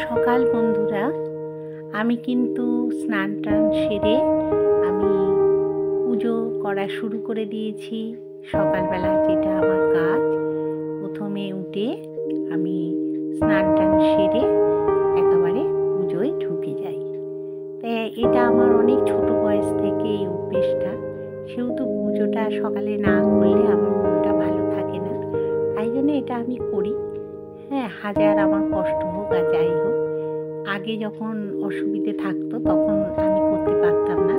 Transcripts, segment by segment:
সকাল বন্ধুরা, আমি কিন্তু স্নান টান সেরে আমি পুজো করা শুরু করে দিয়েছি। সকালবেলা যেটা আমার কাজ, প্রথমে উঠে আমি স্নান টান সেরে একেবারে পুজোয় ঢুকে যাই। তাই এটা আমার অনেক ছোট বয়স থেকে এই অভ্যেসটা। সেহেতু পুজোটা সকালে না করলে আমার মনটা ভালো থাকে না, তাই জন্য এটা আমি করি। হ্যাঁ, হাজার আমার কষ্ট হোক আর যাই হোক, আগে যখন অসুবিধে থাকতো তখন আমি করতে পারতাম না।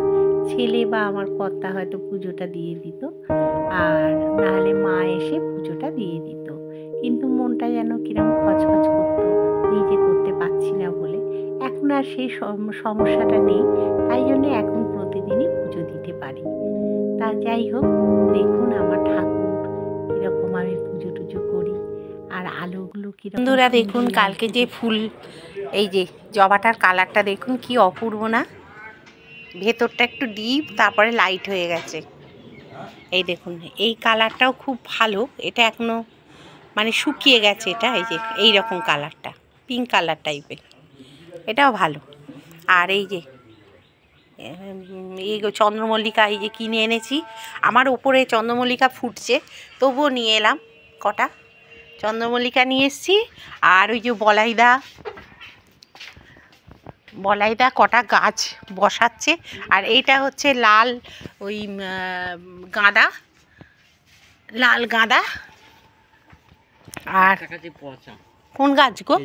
ছেলে বা আমার কর্তা হয়তো পুজোটা দিয়ে দিত, আর নাহলে মা এসে পুজোটা দিয়ে দিত। কিন্তু মনটা যেন কিরম খচখচ করতো, নিজে করতে পারছি না বলে। এখন আর সেই সমস্যাটা নেই, তাই জন্য এখন প্রতিদিনই পুজো দিতে পারি। তা যাই হোক, দেখুন আমার ঠাকুর কীরকম আমি পুজো টুজো করি, আর আলোগুলো কীরকম। বন্ধুরা দেখুন, কালকে যে ফুল, এই যে জবাটার কালারটা দেখুন কি অপূর্ব না? ভেতরটা একটু ডিপ, তারপরে লাইট হয়ে গেছে। এই দেখুন, এই কালারটাও খুব ভালো। এটা এখনো মানে শুকিয়ে গেছে, এটা এই যে এই রকম কালারটা, পিঙ্ক কালার টাইপের, এটাও ভালো। আর এই যে এই চন্দ্রমল্লিকা, এই যে কিনে এনেছি। আমার ওপরে চন্দ্রমল্লিকা ফুটছে, তবুও নিয়ে এলাম কটা চন্দ্রমল্লিকা নিয়ে এসছি। আর ওই যে বলাইদা কটা গাছ বসাচ্ছে। আর এইটা হচ্ছে লাল ওই গাঁদা, লাল গাঁদা। আর কোন গাছ গো?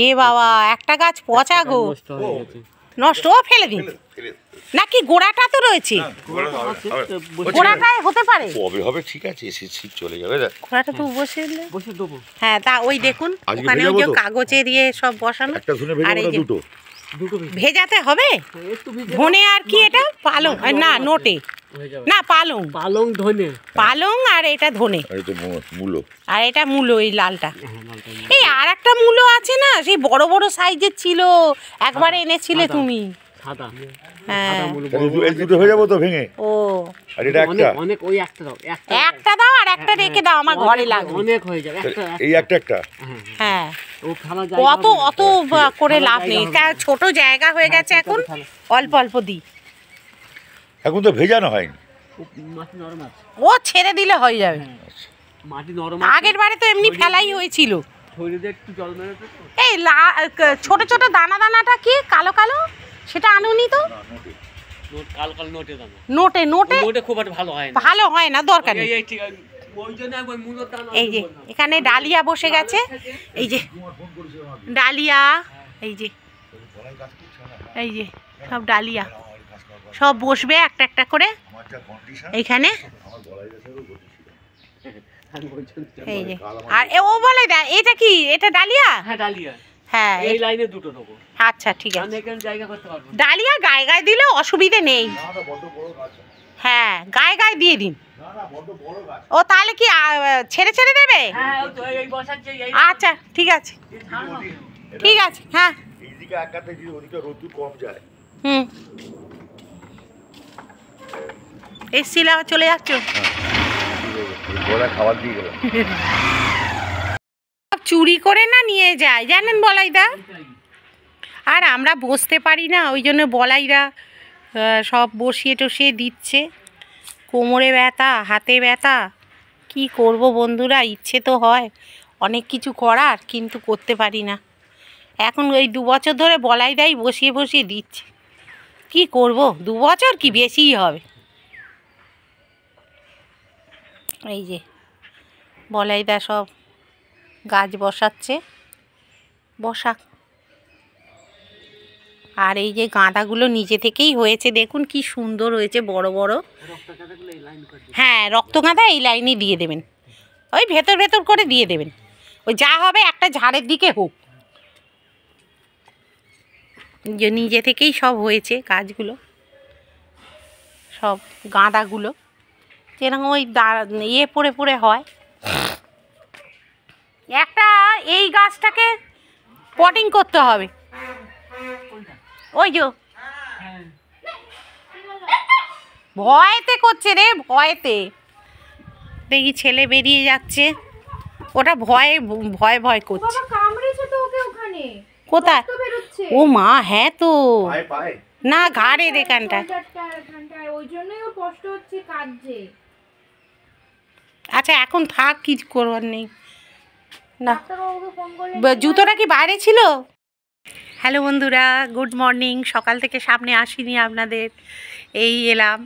এ বাবা, একটা গাছ পচা গো, নষ্ট, ফেলে দিন নাকি? গোড়াটা তো রয়েছে, গোড়াটায় হতে পারে, হবে, ঠিক আছে, শীত চলে যাবে, গোড়াটা তো বসে দেবো। হ্যাঁ, তা ওই দেখুন ওখানে ওই যে কাগজে দিয়ে সব বসানো। আর এই যে ভেজাতে হবে ধনে, আর কি এটা পালং না নোটে না, পালং, ধনে, পালং, আর এটা ধনে, আর এটা মূলো, এই লালটা। এই আর একটা মূলো আছে না, সেই বড় বড় সাইজের ছিল, একবার এনেছিলে তুমি। একটা দাও আর একটা রেখে দাও, আমার ঘরে লাগবে, অনেক হয়ে যাবে এই একটা। হ্যাঁ, অত অত করে লাভ নেই, ছোট জায়গা হয়ে গেছে, এখন অল্প অল্প দিই। এখন তো ভেজানো হয়নি, ও ছেড়ে দিলে হয়ে যাবে। আগের বারে তো এমনি ফেলাই হয়েছিল। এই ছোট ছোট দানা দানাটা কি কালো কালো, সেটা আনুনি তো? নোটে খুব ভালো হয় না, দরকার নেই। এই যে এখানে ডালিয়া বসে গেছে, এই যে ডালিয়া, এই যে সব ডালিয়া সব বসবে একটা একটা করে এইখানে। এই যে, আর ও বলে এটা কি, এটা ডালিয়া? হ্যাঁ, এই লাইনে দুটো দেবো। আচ্ছা, ঠিক আছে, ডালিয়া গায়ে গায়ে দিলে অসুবিধে নেই। হ্যাঁ, গায়ে গায়ে দিয়ে দিন। ও তাহলে কি ছেড়ে ছেড়ে দেবে? আচ্ছা, ঠিক আছে, ঠিক আছে। হ্যাঁ, হুম, এসছিলাম, চলে যাচ্ছ? চুরি করে না নিয়ে যায়, জানেন বলাইদা। আর আমরা বসতে পারি না, ওই জন্য বলাইদা সব বসিয়ে টসিয়ে দিচ্ছে। কোমরে ব্যথা, হাতে ব্যথা, কি করব বন্ধুরা? ইচ্ছে তো হয় অনেক কিছু করার, কিন্তু করতে পারি না। এখন ওই 2 বছর ধরে বলাইদাই বসিয়ে বসিয়ে দিচ্ছে। কি করব, 2 বছর কি বেশিই হবে। এই যে বলাইদা সব গাছ বসাচ্ছে, বসাক। আর এই যে গাঁদাগুলো নিজে থেকেই হয়েছে, দেখুন কি সুন্দর হয়েছে, বড় বড়। হ্যাঁ, রক্তগাঁদা এই লাইনে দিয়ে দেবেন, ওই ভেতর ভেতর করে দিয়ে দেবেন। ওই যা হবে একটা ঝাড়ের দিকে হোক, যে নিজে থেকেই সব হয়েছে গাছগুলো, সব গাঁদাগুলো যেরকম ওই ইয়ে পড়ে পড়ে হয়। একটা এই গাছটাকে পটিং করতে হবে, ওই যে ভয়েতে করছে রে, ভয়েতে। দেখি ছেলে বেরিয়ে যাচ্ছে, ওটা ভয় ভয় ভয় করছে। কোথায়? রক্ত বেরোচ্ছে। ও মা, হ্যাঁ তো পায়ে পায়ে না, ঘাড়ে এখানটা। এখানটায় ওই জন্যই ও কষ্ট হচ্ছে কাঁদছে। আচ্ছা এখন থাক, কিছু করবার নেই না। ডাক্তারবাবুকে ফোন করলে জুতোটা কি বাইরে ছিল? হ্যালো বন্ধুরা, গুড মর্নিং। সকাল থেকে সামনে আসিনি আপনাদের, এই এলাম।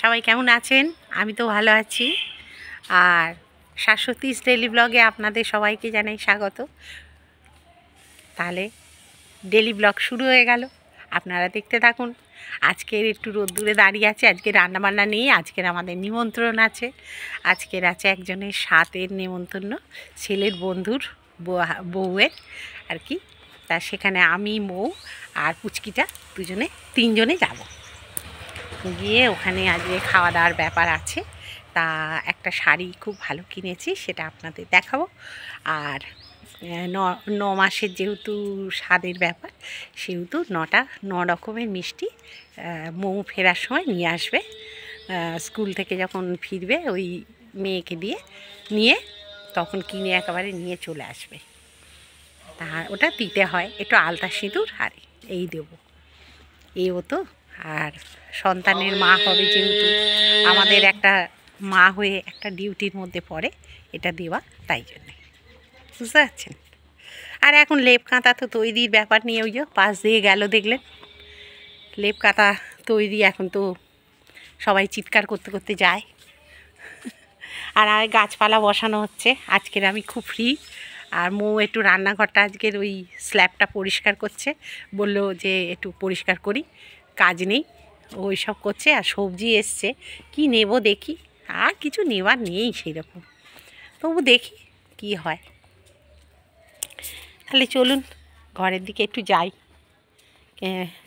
সবাই কেমন আছেন? আমি তো ভালো আছি। আর শাশ্বতীস ডেলি ব্লগে আপনাদের সবাইকে জানাই স্বাগত। তাহলে ডেলি ব্লগ শুরু হয়ে গেল, আপনারা দেখতে থাকুন। আজকের একটু রোদ্দুরে দাঁড়িয়ে আছে, আজকে রান্নাবান্না নেই, আজকের আমাদের নিমন্ত্রণ আছে। আজকের আছে একজনের সাতের নিমন্ত্রণ, ছেলের বন্ধুর বউয়ের আর কি। তা সেখানে আমি, মৌ আর পুচকিটা তিনজনে যাব। গিয়ে ওখানে আজকে খাওয়া দাওয়ার ব্যাপার আছে। তা একটা শাড়ি খুব ভালো কিনেছি, সেটা আপনাদের দেখাবো। আর 9 মাসের যেহেতু স্বাদের ব্যাপার, সেহেতু 9 রকমের মিষ্টি মৌ ফেরার সময় নিয়ে আসবে। স্কুল থেকে যখন ফিরবে ওই মেয়েকে নিয়ে তখন কিনে একেবারে নিয়ে চলে আসবে। তা ওটা দিতে হয়, একটু আলতা সিঁদুর আর এই দেবো, এও তো। আর সন্তানের মা হবে যেহেতু, আমাদের একটা মা হয়ে একটা ডিউটির মধ্যে পড়ে এটা দেওয়া, তাই জন্যে, বুঝতে পারছেন। আর এখন লেপ কাঁথা তো তৈরির ব্যাপার নিয়ে, ওই যে পাশ দিয়ে গেল দেখলেন, লেপ কাঁথা তৈরি এখন তো সবাই চিৎকার করতে করতে যায়। আর গাছপালা বসানো হচ্ছে। আজকের আমি খুব ফ্রি। আর মৌ একটু রান্নাঘরটা আজকের ওই স্ল্যাবটা পরিষ্কার করছে, বললো যে একটু পরিষ্কার করি, কাজ নেই, ওই সব করছে। আর সবজি এসছে, কি নেব দেখি, আর কিছু নেওয়ার নেই সেই রকম, তবু দেখি কি হয়। তাহলে চলুন ঘরের দিকে একটু যাই।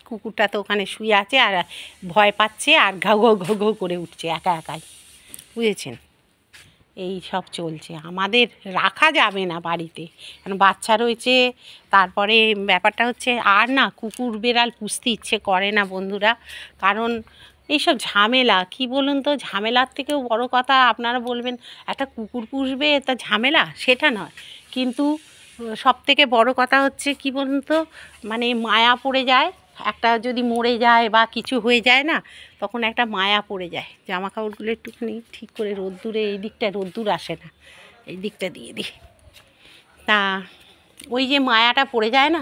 কুকুরটা তো ওখানে শুয়ে আছে আর ভয় পাচ্ছে, আর ঘাউ ঘাউ ঘাউ ঘাউ করে উঠছে একা একাই, বুঝেছেন। এই সব চলছে, আমাদের রাখা যাবে না বাড়িতে, কারণ বাচ্চা রয়েছে। তারপরে ব্যাপারটা হচ্ছে, আর না কুকুর বেড়াল পুষতে ইচ্ছে করে না বন্ধুরা, কারণ এইসব ঝামেলা, কি বলুন তো, ঝামেলার থেকেও বড় কথা, আপনারা বলবেন একটা কুকুর পুষবে তা ঝামেলা, সেটা নয়। কিন্তু সবথেকে বড় কথা হচ্ছে কি বলুন তো, মানে মায়া পড়ে যায়। একটা যদি মরে যায় বা কিছু হয়ে যায় না, তখন একটা মায়া পড়ে যায়। জামা কাপড়গুলো একটুখানি ঠিক করে রোদ্দুরে, এই দিকটা রোদ্দুর আসে না, এই দিকটা দিয়ে দিই। তা ওই যে মায়াটা পড়ে যায় না,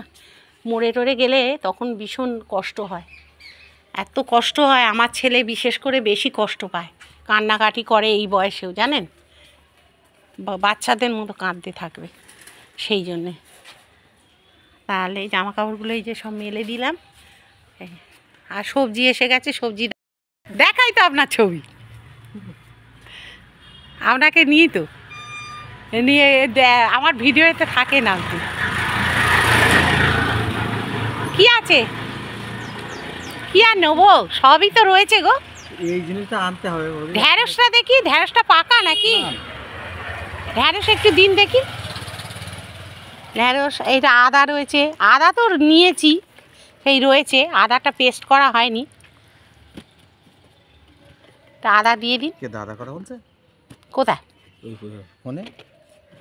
মরে টরে গেলে তখন ভীষণ কষ্ট হয়, এত কষ্ট হয়। আমার ছেলে বিশেষ করে বেশি কষ্ট পায়, কান্নাকাটি করে এই বয়সেও, জানেন, বাচ্চাদের মতো কাঁদতে থাকবে, সেই জন্যে। তাহলে জামা কাপড়গুলো এই যে সব মেলে দিলাম। আর সবজি এসে গেছে, সবজি দেখাই তো আপনার ছবি, আপনাকে নিয়ে তো নিয়ে আমার ভিডিওতে থাকে না। কি আছে, কি আর নেবো, সবই তো রয়েছে গো। এই জিনিসটা আনতে হবে। ঢ্যাঁড়সটা দেখি, ঢ্যাঁড়সটা পাকা নাকি? ঢ্যাঁড়স একটু দিন দেখি। ঢ্যাঁড়স, এইটা আদা রয়েছে, আদা তো নিয়েছি, সেই রয়েছে, আদাটা পেস্ট করা হয়নি, তা আদা দিয়ে দিন। কে দাদা কথা বলছে? কোথায়? ওই ফোনে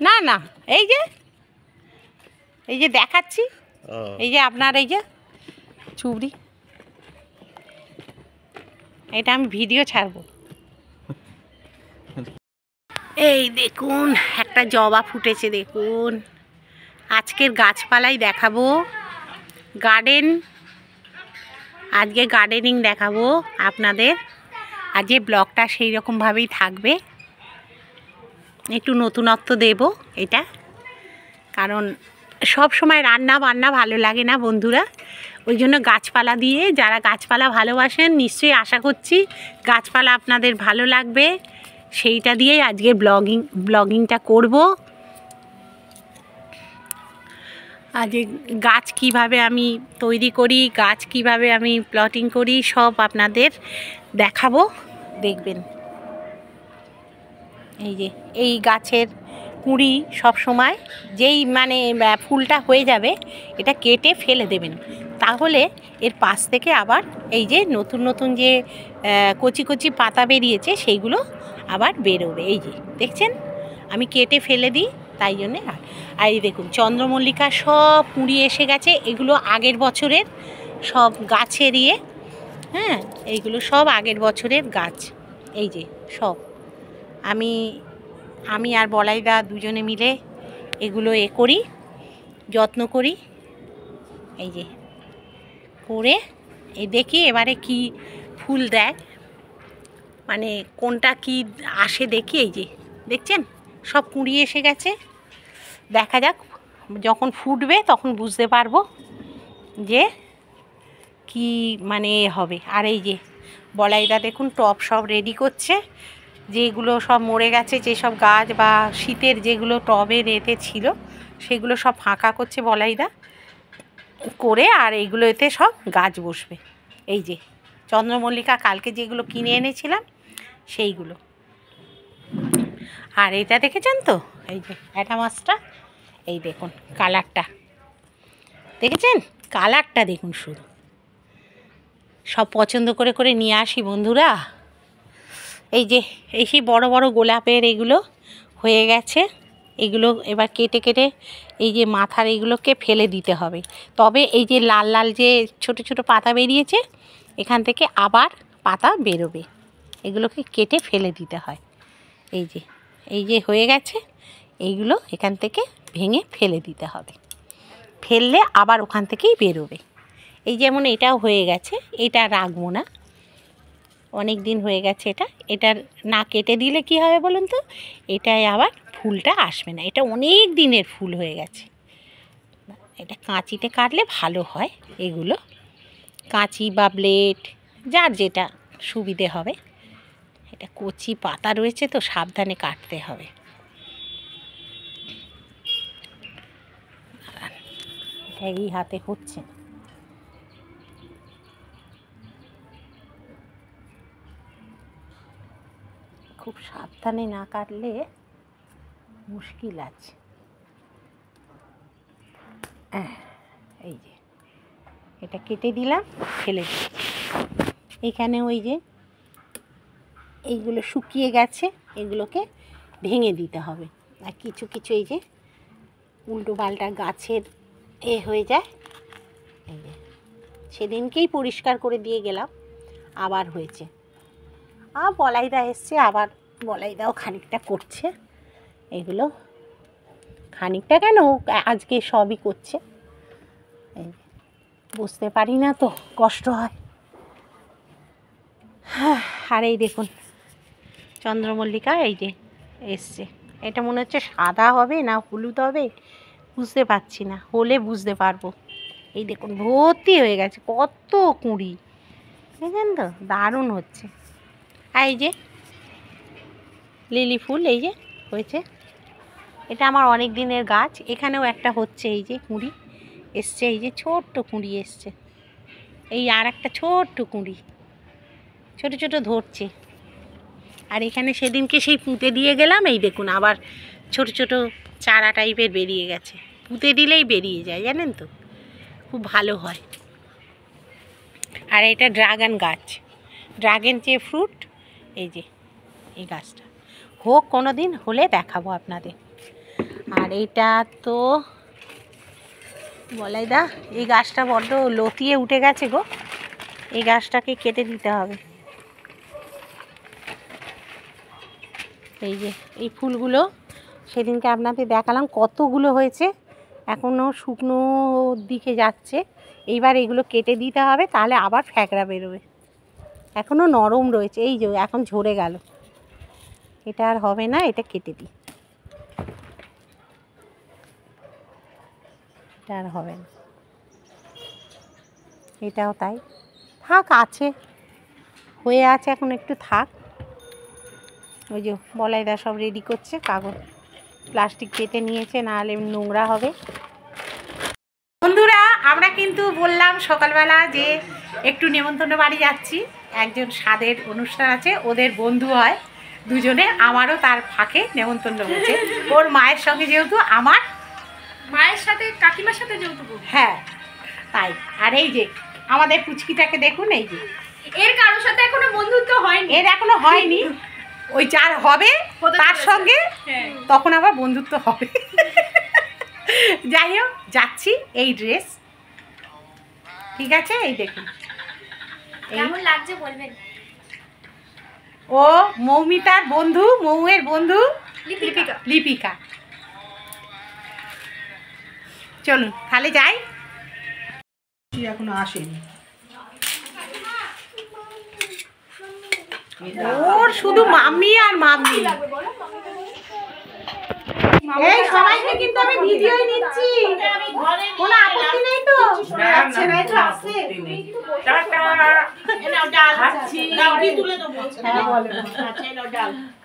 না না, এই যে দেখাচ্ছি, এই যে আপনার এই যে চুবড়ি, এটা আমি ভিডিও ছাড়বো। এই দেখুন একটা জবা ফুটেছে, দেখুন। আজকের গাছপালাই দেখাবো, আজকে গার্ডেনিং দেখাবো আপনাদের। আজকে ব্লগটা সেই রকমভাবেই থাকবে, একটু নতুনত্ব দেব এটা, কারণ সব সময় রান্না বান্না ভালো লাগে না বন্ধুরা, ওই জন্য গাছপালা দিয়ে, যারা গাছপালা ভালোবাসেন নিশ্চয়ই আশা করছি গাছপালা আপনাদের ভালো লাগবে, সেইটা দিয়েই আজকে ব্লগিংটা করব। আজ গাছ কিভাবে আমি তৈরি করি, গাছ কিভাবে আমি প্লটিং করি, সব আপনাদের দেখাবো, দেখবেন। এই যে এই গাছের কুঁড়ি সব সময় যেই মানে ফুলটা হয়ে যাবে, এটা কেটে ফেলে দেবেন, তাহলে এর পাশ থেকে আবার এই যে নতুন নতুন যে কচি কচি পাতা বেরিয়েছে সেইগুলো আবার বেরোবে। এই যে দেখছেন, আমি কেটে ফেলে দিই, তাই জন্যে। আর এই দেখুন চন্দ্রমল্লিকা সব কুঁড়ি এসে গেছে, এগুলো আগের বছরের সব গাছের হ্যাঁ, এইগুলো সব আগের বছরের গাছ। এই যে সব আমি আর বলাইদা দুজনে মিলে এগুলো করি, যত্ন করি। এই যে করে এই দেখি এবারে কি ফুল দেয়, মানে কোনটা কি আসে দেখি। এই যে দেখছেন সব কুঁড়ি এসে গেছে, দেখা যাক যখন ফুটবে তখন বুঝতে পারবো যে কি মানে হবে। আর এই যে বলাইদা দেখুন টব সব রেডি করছে, যেগুলো সব মরে গেছে, যেসব গাছ বা শীতের যেগুলো টবে রেতে ছিল সেগুলো সব ফাঁকা করছে বলাইদা করে, আর এইগুলোতে সব গাছ বসবে। এই যে চন্দ্রমল্লিকা কালকে যেগুলো কিনে এনেছিলাম সেইগুলো। আর এটা দেখেছেন তো, এই যে এটা মাছটা, এই দেখুন কালারটা দেখেছেন, কালারটা দেখুন শুধু। সব পছন্দ করে করে নিয়ে আসি বন্ধুরা। এই যে এই সেই বড় বড় গোলাপের এগুলো হয়ে গেছে, এগুলো এবার কেটে কেটে এই যে মাথার এগুলোকে ফেলে দিতে হবে। তবে এই যে লাল লাল যে ছোট ছোট পাতা বেরিয়েছে এখান থেকে আবার পাতা বেরোবে, এগুলোকে কেটে ফেলে দিতে হয়। এই যে হয়ে গেছে, এইগুলো এখান থেকে ভেঙে ফেলে দিতে হবে, ফেললে আবার ওখান থেকেই বেরোবে। এই যেমন এটাও হয়ে গেছে, এটা রাখবো না, অনেক দিন হয়ে গেছে। এটা না কেটে দিলে কি হবে বলুন তো, এটায় আবার ফুলটা আসবে না, এটা অনেক দিনের ফুল হয়ে গেছে। এটা কাঁচিতে কাটলে ভালো হয়, এগুলো কাঁচি বা ব্লেড যার যেটা সুবিধে হবে। এটা কচি পাতা রয়েছে তো সাবধানে কাটতে হবে। এই হাতে হচ্ছে, খুব সাবধানে না কাটলে মুশকিল আছে। এই যে এটা কেটে দিলাম, ফেলে দিচ্ছি। এখানে ওই যে এইগুলো শুকিয়ে গেছে, এগুলোকে ভেঙে দিতে হবে। আর কিছু কিছু এই যে উল্টো পাল্টা গাছের হয়ে যায়, এই যে সেদিনকেই পরিষ্কার করে দিয়ে গেলাম, আবার হয়েছে। আর বলাইদা এসছে, আবার বলাইদাও খানিকটা করছে, এগুলো খানিকটা কেন আজকে সবই করছে। এই বুঝতে পারি না তো, কষ্ট হয়। আর এই দেখুন চন্দ্রমল্লিকা এই যে এসছে, এটা মনে হচ্ছে সাদা হবে না হলুদ হবে বুঝতে পারছি না, হলে বুঝতে পারবো। এই দেখুন ভর্তি হয়ে গেছে, কত কুঁড়ি, দেখেন তো দারুণ হচ্ছে। আর এই যে লিলি ফুল এই যে হয়েছে, এটা আমার অনেক দিনের গাছ, এখানেও একটা হচ্ছে, এই যে কুঁড়ি এসছে, এই যে ছোট্ট কুঁড়ি এসছে, এই আর একটা ছোট্ট কুঁড়ি ছোট ছোট ধরছে। আর এখানে সেদিনকে সেই পুঁতে দিয়ে গেলাম, এই দেখুন আবার ছোট ছোট চারা টাইপের বেরিয়ে গেছে, পুঁতে দিলেই বেরিয়ে যায় জানেন তো, খুব ভালো হয়। আর এটা ড্রাগন গাছ, ড্রাগন যে ফ্রুট, এই যে এই গাছটা হোক কোনো দিন, হলে দেখাবো আপনাদের। আর এটা তো বলাইদা এই গাছটা বড্ড লতিয়ে উঠে গেছে গো, এই গাছটাকে কেটে দিতে হবে। এই যে এই ফুলগুলো সেদিনকে আপনাদের দেখালাম কতগুলো হয়েছে, এখনও শুকনো দিকে যাচ্ছে, এইবার এগুলো কেটে দিতে হবে, তাহলে আবার ফ্যাকড়া বেরোবে। এখনও নরম রয়েছে, এই যে এখন ঝরে গেল, এটা আর হবে না, এটা কেটে দিই, এটা আর হবে না, এটাও তাই থাক, আছে হয়ে আছে, এখন একটু থাক। ওই যে বলাইদা সব রেডি করছে, কাগজ প্লাস্টিক কেটে নিয়েছে, নাহলে নোংরা হবে। বন্ধুরা আমরা কিন্তু বললাম সকালবেলা যে একটু নেমন্তন্ন বাড়ি যাচ্ছি, একজন স্বাদের অনুষ্ঠান আছে, ওদের বন্ধু হয় দুজনে, আমারও তার ফাঁকে নেমন্তন্ন হয়েছে, ওর মায়ের সঙ্গে যেহেতু, আমার মায়ের সাথে কাকিমার সাথে যেহেতু, হ্যাঁ তাই। আর এই যে আমাদের পুচকিটাকে দেখুন, এই যে এর কারোর সাথে এখনো বন্ধুত্ব হয়নি, এর এখনো হয়নি, ওই যার হবে তার সঙ্গে তখন আবার বন্ধুত্ব হবে। যাই হোক, যাচ্ছি এই ড্রেস, ঠিক আছে? এই দেখুন কেমন লাগছে বলবেন। ও মৌমিতার বন্ধু, মৌয়ের বন্ধু লিপিকা। লিপিকা। চলুন তাহলে যাই। এখনো আসেনি। ওর শুধু মাম্মি আর মাম্মি। এই সবাইকে কিন্তু আমি ভিডিওই নিচ্ছি, কোনো আপত্তি নেই তো?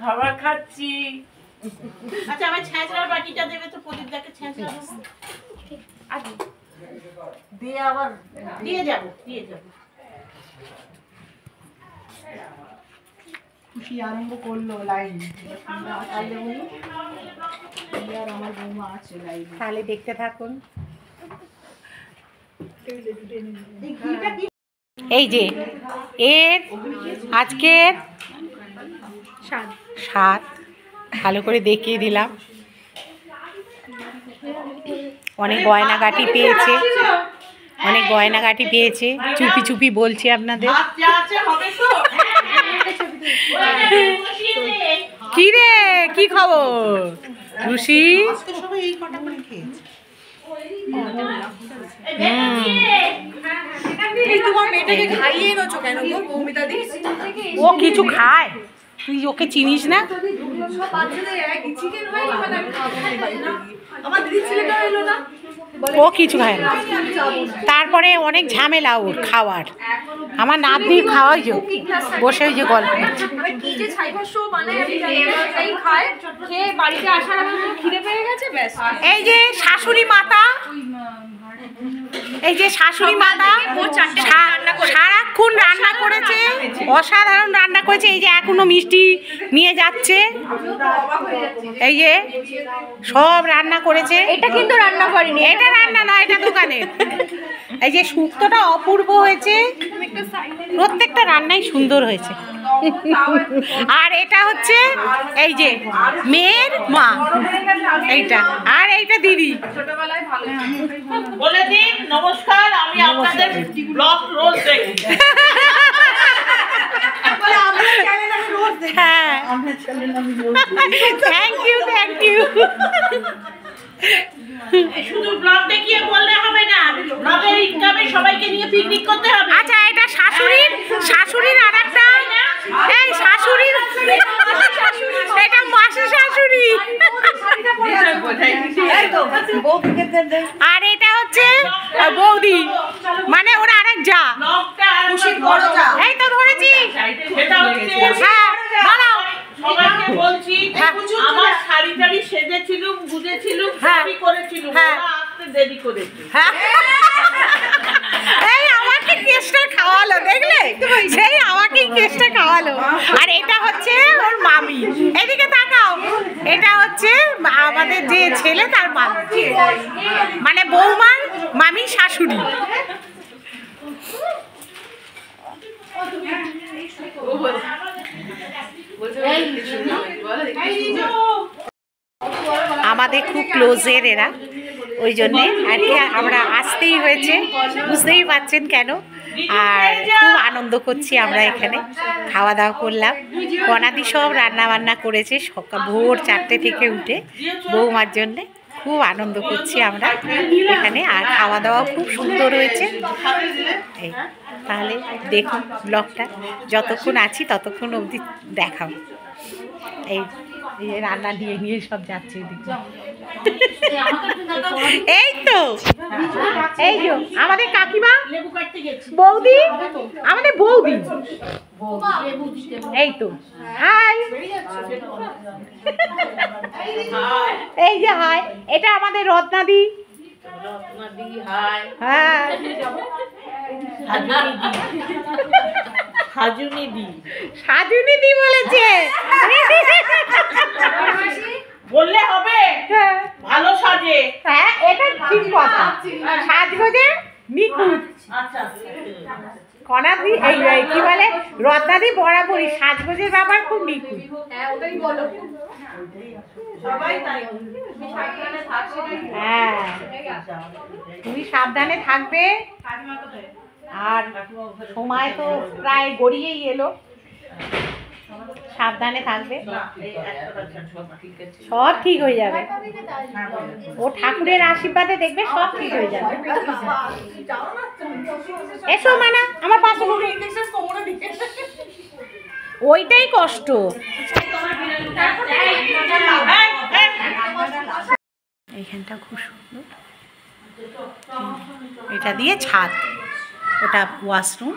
খাবার খাচ্ছি। আচ্ছা, আমার ছেঁচড়ার বাটিটা দেবে তো, প্রদীপ দাকে ছেঁচড়া দিয়ে আবার দিয়ে যাবো। খুশি আরম্ভ করলো লাইন। আর আমার বৌমা আছে লাইন। তাহলে দেখতে থাকুন। এই যে এর আজকের স্বাদ ভালো করে দেখিয়ে দিলাম। অনেক গয়নাগাটি পেয়েছে, অনেক গয়নাগাটি পেয়েছে। চুপি চুপি বলছি আপনাদের। কি রে, কি খবর রুশি? ও কিছু খায়, তুই ওকে চিনিস না? ও কিছু খায় না। তারপরে অনেক ঝামেলা ওর খাওয়ার। আমার নাতনি খাওয়াই যে বসে ওই যে গল্প করছে। কি যে ছাইভস্য বানায় আমি জানি না, তাই খায়, খেয়ে বাড়িতে আসার আগে খিদে পেয়ে গেছে ব্যাস। এই যে শাশুড়ি মাতা, এই যে শাশুড়ি মাতা সারাক্ষণ রান্না করেছে, অসাধারণ রান্না করেছে। এই যে এখনো মিষ্টি নিয়ে যাচ্ছে, এই যে সব রান্না করেছে। এটা কিন্তু রান্না করিনি, এটা রান্না না, এটা দোকানে। এই যে শুক্তোটা অপূর্ব হয়েছে, প্রত্যেকটা রান্নাই সুন্দর হয়েছে। আর এটা হচ্ছে এই যে মেয়ের মা, এইটা, আর এইটা দিদি। বলে দিন নমস্কার, আমি আপনাদের ব্লগ রোজ দেখি। হ্যাঁ, থ্যাংক ইউ, থ্যাংক ইউ। শুধু ব্লগ দেখিয়ে বললে হবে না, ব্লগের ইনকামে সবাইকে নিয়ে পিকনিক করতে হবে। আচ্ছা, এটা শাশুড়ির আর একটা, এই শাশুড়ির, এটা মাসি শাশুড়ি। আর এটা হচ্ছে বৌদি, মানে ওর আরেক যা। এই তো ধরেছি। হ্যাঁ, দাঁড়াও। সবাইকে বলছি, আমার শাড়ি টাড়ি সেজেছিলুম, বুঝেছিলুম, সবই করেছিলুম, ওরা আসতে দেরি করেছে। এই আমাকে কেসটা খাওয়ালো, দেখলে? সেই আমাকেই কেসটা খাওয়ালো। আর এটা হচ্ছে ওর মামি, এদিকে তাকাও। এটা হচ্ছে আমাদের যে ছেলে তার মামি, মানে বৌমার মামি শাশুড়ি। আমাদের খুব ক্লোজের এরা, ওই জন্যে আর কি আমরা আসতেই হয়েছে, বুঝতেই পারছেন কেন। আর খুব আনন্দ করছি আমরা এখানে, খাওয়া দাওয়া করলাম। কনাদি সব রান্না বান্না করেছে সকাল ভোর 4টে থেকে উঠে বৌমার জন্যে। খুব আনন্দ করছি আমরা এখানে, আর খাওয়া দাওয়া খুব সুন্দর হয়েছে। এই তাহলে দেখুন ব্লগটা, যতক্ষণ আছি ততক্ষণ অবধি দেখাও। এই রান্না নিয়ে নিয়ে সব যাচ্ছে এদিকে। এই তো, এই যে আমাদের কাকিমা, বৌদি, আমাদের বৌদি, এই তো। হাই, এই যে হাই, এটা আমাদের রত্নাদি। হ্যাঁ, সাজুনি দি বলেছে। বললে হবে, ভালো সাজে। হ্যাঁ, এটা ঠিক কথা, সাজগোজে নিখুঁত। আচ্ছা, কনাদি এই কি বলে রত্নাদি বরাবরই সাজগোজের ব্যাপার খুব নিখুঁত। হ্যাঁ ওটাই বলো সবাই তাই হ্যাঁ তুমি সাবধানে থাকবে। আর সময় তো প্রায় গড়িয়েই এলো, সাবধানে থাকবে, সব ঠিক হয়ে যাবে। ও ঠাকুরের আশীর্বাদে দেখবে সব ঠিক হয়ে যাবে। এসো মানা আমার পাশে বসো। ওইটাই কষ্ট। এইখানটা খুব সুন্দর, এটা দিয়ে ছাদ, ওটা ওয়াশরুম,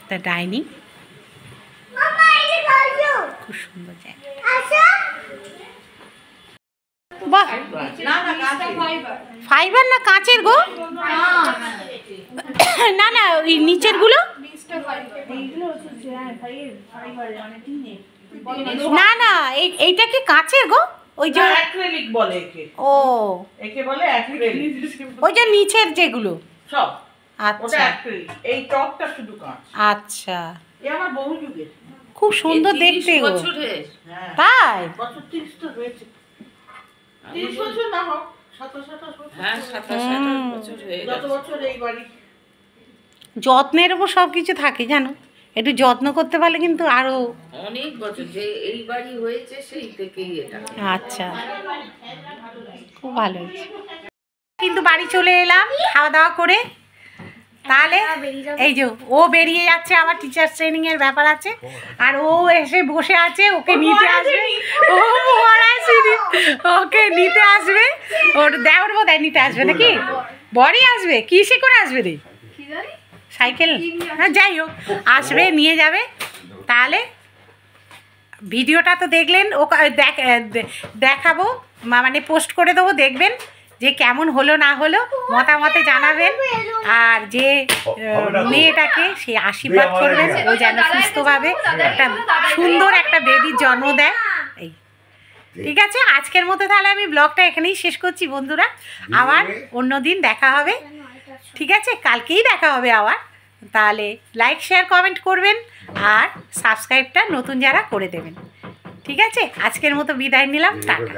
এটা ডাইনিং, খুব সুন্দর জায়গা। বাহ, ফাইবার না কাঁচের গো? না না ওই নিচের গুলো না না, এইটা কি কাঁচের গো? ওই যে অ্যাক্রিলিক বলে একে। ও একে বলে অ্যাক্রিলিক। ওই যে নিচের যেগুলো সব ওটা আচ্ছা অ্যাক্রিলিক, এই টপটা শুধু কাঁচ। আচ্ছা, এ আমার বহু যুগের। খুব সুন্দর দেখতে গো। হ্যাঁ তাই বছর 30 তো হয়েছে। 30 বছর না হোক 27-28 বছর। হ্যাঁ 27-28 বছর হয়ে যত গেছে। বছর এই বাড়ি। যত্নের উপর সব কিছু থাকে জানো, একটু যত্ন করতে পারলে কিন্তু আরো। অনেক বছর যে এই বাড়ি হয়েছে সেই থেকেই এটা। আচ্ছা, খুব ভালো হয়েছে। কিন্তু বাড়ি চলে এলাম খাওয়া দাওয়া করে। তাহলে এই যে ও বেরিয়ে যাচ্ছে, আবার টিচার ট্রেনিং এর ব্যাপার আছে, আর ও এসে বসে আছে, ওকে নিতে আসবে। ও আসেনি, ওকে নিতে আসবে, ওর দেওয়ার বোধহয় নিতে আসবে নাকি? বড়ই আসবে, কিসে করে আসবে রে? সাইকেল? হ্যাঁ যাই হোক, আসবে নিয়ে যাবে। তাহলে ভিডিওটা তো দেখলেন, ও দেখাবো, মানে পোস্ট করে দেবো, দেখবেন যে কেমন হলো না হলো, মতামতে জানাবেন। আর যে মেয়েটাকে সে আশীর্বাদ করবেন, ও যেন সুস্থভাবে একটা সুন্দর একটা বেবির জন্ম দেয়। এই ঠিক আছে, আজকের মতো তাহলে আমি ব্লগটা এখানেই শেষ করছি বন্ধুরা। আবার অন্য দিন দেখা হবে, ঠিক আছে? কালকেই দেখা হবে আবার। তাহলে লাইক শেয়ার কমেন্ট করবেন, আর সাবস্ক্রাইবটা নতুন যারা করে দেবেন, ঠিক আছে? আজকের মতো বিদায় নিলাম, টাটা।